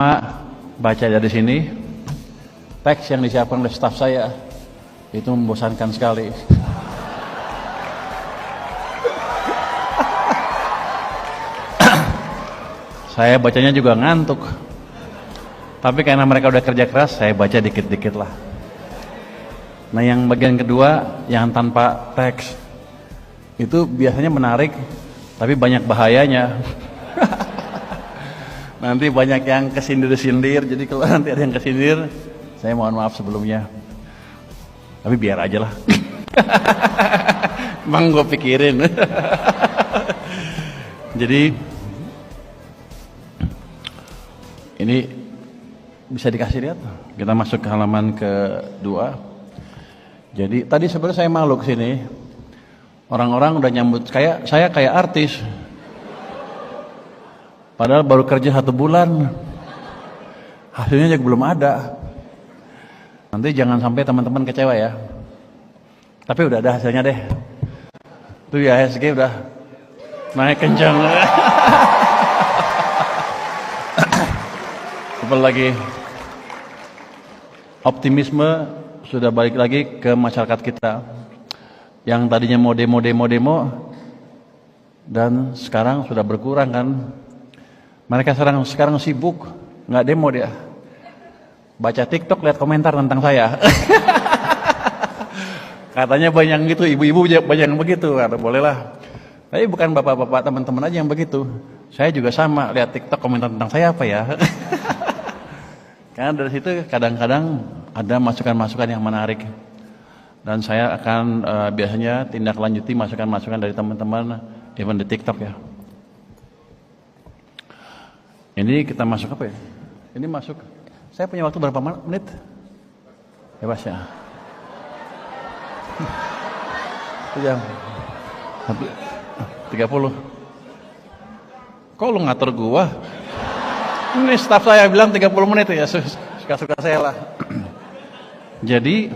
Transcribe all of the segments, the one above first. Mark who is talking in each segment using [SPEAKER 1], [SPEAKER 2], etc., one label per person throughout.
[SPEAKER 1] Baca dari sini, teks yang disiapkan oleh staf saya itu membosankan sekali. Saya bacanya juga ngantuk, tapi karena mereka udah kerja keras, saya baca dikit-dikit lah. Nah, yang bagian kedua yang tanpa teks itu biasanya menarik, tapi banyak bahayanya. Nanti banyak yang kesindir-sindir, jadi kalau nanti ada yang kesindir, saya mohon maaf sebelumnya. Tapi biar aja lah. Emang gue pikirin. Jadi ini bisa dikasih lihat. Kita masuk ke halaman kedua. Jadi tadi sebenarnya saya malu kesini. Orang-orang udah nyambut saya kayak artis. Padahal baru kerja 1 bulan, hasilnya juga belum ada. Nanti jangan sampai teman-teman kecewa ya. Tapi udah ada hasilnya deh. Tuh ya, IHSG udah naik kencang. Apalagi optimisme sudah balik lagi ke masyarakat kita. Yang tadinya mau demo dan sekarang sudah berkurang kan. Mereka sekarang sibuk, nggak demo dia. Baca TikTok, lihat komentar tentang saya. Katanya banyak gitu, ibu-ibu banyak yang begitu. Kata, bolehlah. Tapi bukan bapak-bapak, teman-teman aja yang begitu. Saya juga sama, lihat TikTok komentar tentang saya apa ya. Karena dari situ kadang-kadang ada masukan-masukan yang menarik. Dan saya akan biasanya tindak lanjuti masukan-masukan dari teman-teman, even di TikTok ya. Ini kita masuk apa ya? Ini masuk. Saya punya waktu berapa menit? Bebas ya. Jam 30. Kok lu ngatur gua? Ini staf saya bilang 30 menit ya. Suka-suka saya lah. Jadi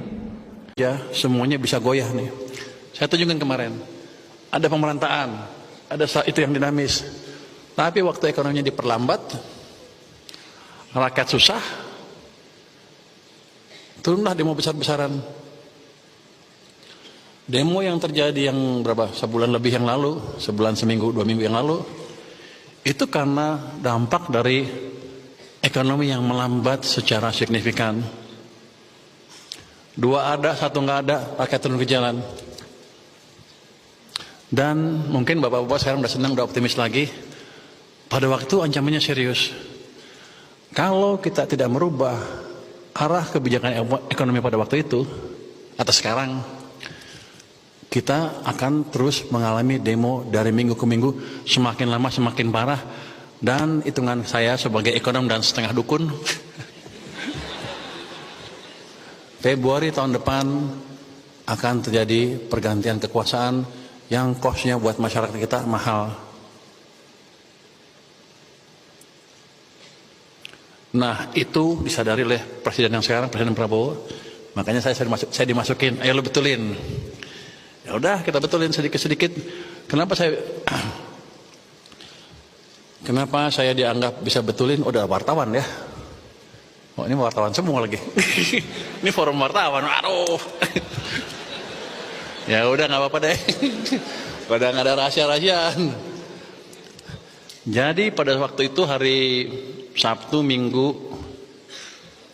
[SPEAKER 1] ya semuanya bisa goyah nih. Saya tunjukkan kemarin. Ada pemerintahan, ada itu yang dinamis. Tapi waktu ekonominya diperlambat, rakyat susah, turunlah demo besar-besaran. Demo yang terjadi yang berapa? Sebulan lebih yang lalu, sebulan, seminggu, 2 minggu yang lalu, itu karena dampak dari ekonomi yang melambat secara signifikan. 2 ada, 1 nggak ada, rakyat turun ke jalan. Dan mungkin bapak-bapak sekarang udah senang, udah optimis lagi. Pada waktu ancamannya serius. Kalau kita tidak merubah arah kebijakan ekonomi pada waktu itu, atau sekarang, kita akan terus mengalami demo dari minggu ke minggu, semakin lama semakin parah. Dan hitungan saya sebagai ekonom dan setengah dukun, Februari tahun depan akan terjadi pergantian kekuasaan yang kosnya buat masyarakat kita mahal. Nah, itu disadari oleh presiden yang sekarang, Presiden Prabowo. Makanya saya dimasukin, ayo lo betulin. Ya udah, kita betulin sedikit-sedikit. Kenapa saya dianggap bisa betulin? Udah wartawan ya. Oh, ini wartawan semua lagi. Ini forum wartawan. Aduh. Ya udah, nggak apa-apa deh. Pada nggak ada rahasia-rahasiaan. Jadi pada waktu itu hari Sabtu, Minggu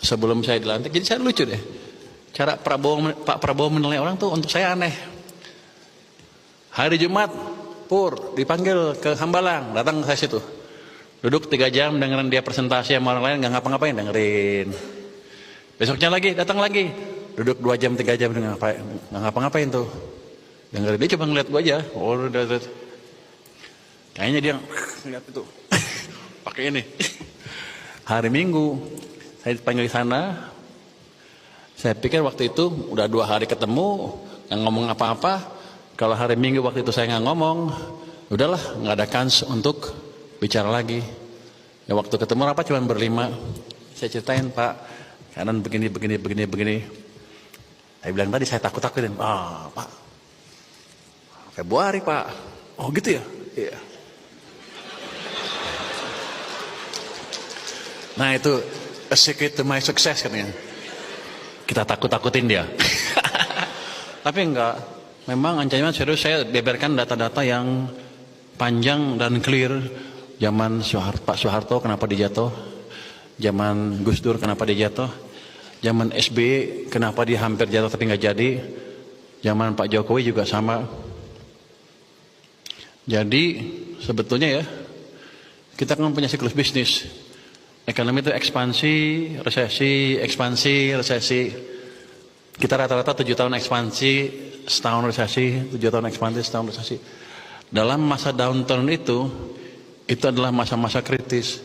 [SPEAKER 1] sebelum saya dilantik, jadi saya lucu deh. Cara Pak Prabowo menilai orang tuh untuk saya aneh. Hari Jumat, Pur dipanggil ke Hambalang, datang ke saya situ. Duduk 3 jam dengerin dia presentasi sama orang lain, nggak ngapa-ngapain, dengerin. Besoknya lagi, datang lagi. Duduk 2 jam, 3 jam, nggak ngapa-ngapain tuh. Dengerin, dia cuma ngeliat gua aja. Oh, udah. Kayaknya dia ngeliat itu. Pakai ini. Hari Minggu saya dipanggil ke sana. Saya pikir waktu itu udah 2 hari ketemu, nggak ngomong apa-apa. Kalau hari Minggu waktu itu saya nggak ngomong, udahlah, nggak ada kans untuk bicara lagi. Ya waktu ketemu rapat cuma berlima. Saya ceritain, Pak, keadaan begini. Saya bilang tadi saya takut-takutin. Pak, Februari Pak. Oh gitu ya? Iya. Nah itu a secret to my success katanya. Kita takut-takutin dia. Tapi enggak, memang ancaman serius. Saya beberkan data-data yang panjang dan clear. Zaman Pak Soeharto kenapa dia jatuh, zaman Gus Dur kenapa dia jatuh, zaman SBY kenapa dia hampir jatuh tapi nggak jadi, zaman Pak Jokowi juga sama. Jadi sebetulnya ya, kita kan punya siklus bisnis. Ekonomi itu ekspansi, resesi, ekspansi, resesi. Kita rata-rata 7 tahun ekspansi, setahun resesi, 7 tahun ekspansi, setahun resesi. Dalam masa downturn itu adalah masa-masa kritis.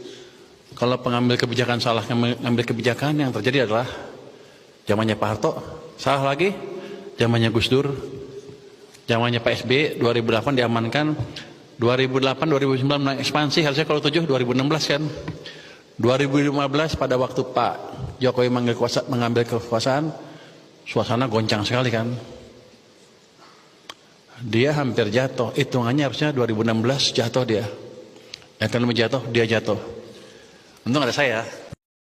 [SPEAKER 1] Kalau pengambil kebijakan salah, mengambil kebijakan, yang terjadi adalah zamannya Pak Harto, salah lagi, zamannya Gus Dur, zamannya Pak SBY, 2008 diamankan, 2008, 2009 naik ekspansi, harusnya kalau 7, 2016 kan. 2015 pada waktu Pak Jokowi mengambil kekuasaan, suasana goncang sekali kan. Dia hampir jatuh, hitungannya harusnya 2016 jatuh dia. Ekonomi jatuh, dia jatuh. Untung ada saya.